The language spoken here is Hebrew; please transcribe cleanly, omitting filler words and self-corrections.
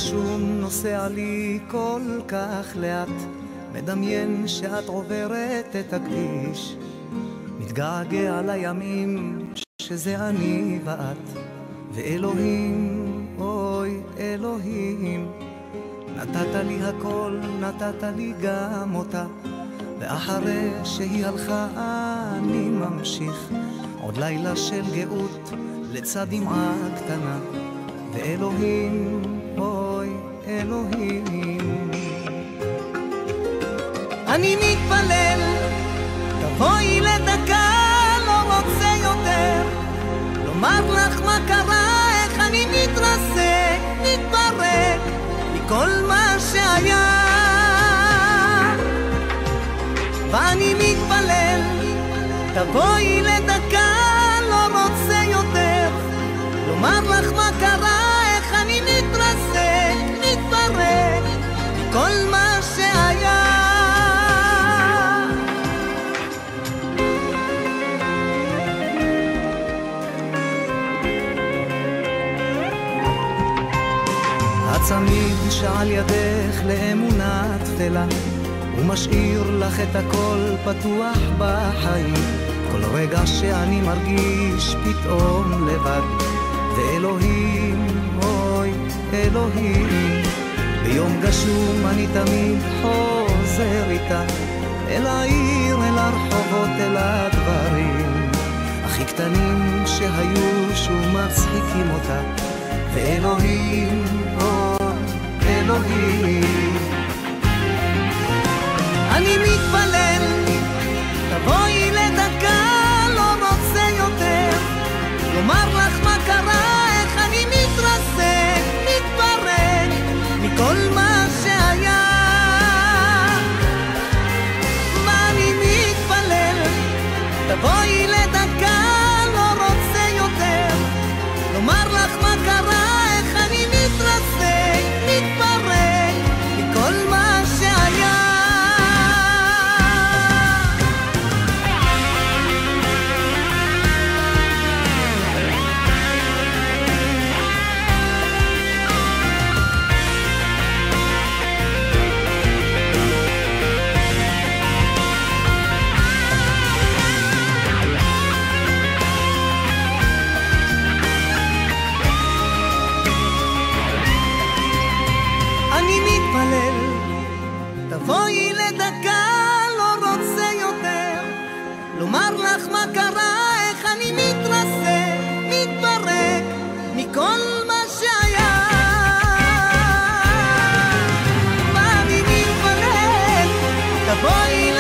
גשום נוסע לי כל כך לאט, מדמיין שאת עוברת את הכביש, מתגעגע לימים שזה אני ואת. ואלוהים, אוי אלוהים, נתת לי הכל, נתת לי גם אותה, ואחרי שהיא הלכה אני ממשיך עוד לילה של גאות לצד דמעה קטנה. ואלוהים, אוי אלוהים, אני מתפלל תבואי לדקה, לא רוצה יותר לומר לך מה קרה, איך אני מתרסק, מתפרק מכל מה שהיה. ואני מתפלל תבואי לדקה, לא רוצה יותר לומר לך מה קרה, איך אני מתרסק, מתפרק מכל מה שהיה. הצמיד שעל ידך לאמונה תפלה, הוא משאיר לך את הכל פתוח בחיים, כל רגע שאני מרגיש פתאום לבד. ואלוהים, אוי אלוהים, ביום גשום אני תמיד חוזר איתה, אל העיר, אל הרחובות, אל הדברים הכי קטנים שהיו שוב מצחיקים אותה. ואלוהים, אוי אלוהים, אני מתפלל תבואי לדקה, לא רוצה יותר לומר לך מה קרה, איך אני מתרסק, מתפרק מכל מה שהיה. ואני מתפלל תבואי לדקה, לא רוצה יותר לומר לך מה קרה, איך אני מתרסק, מתפרק מכל מה שהיה. תבואי לדקה, לא רוצה יותר לומר לך מה קרה, איך אני מתרסק, מתפרק מכל מה שהיה. ואני מתפלל תבואי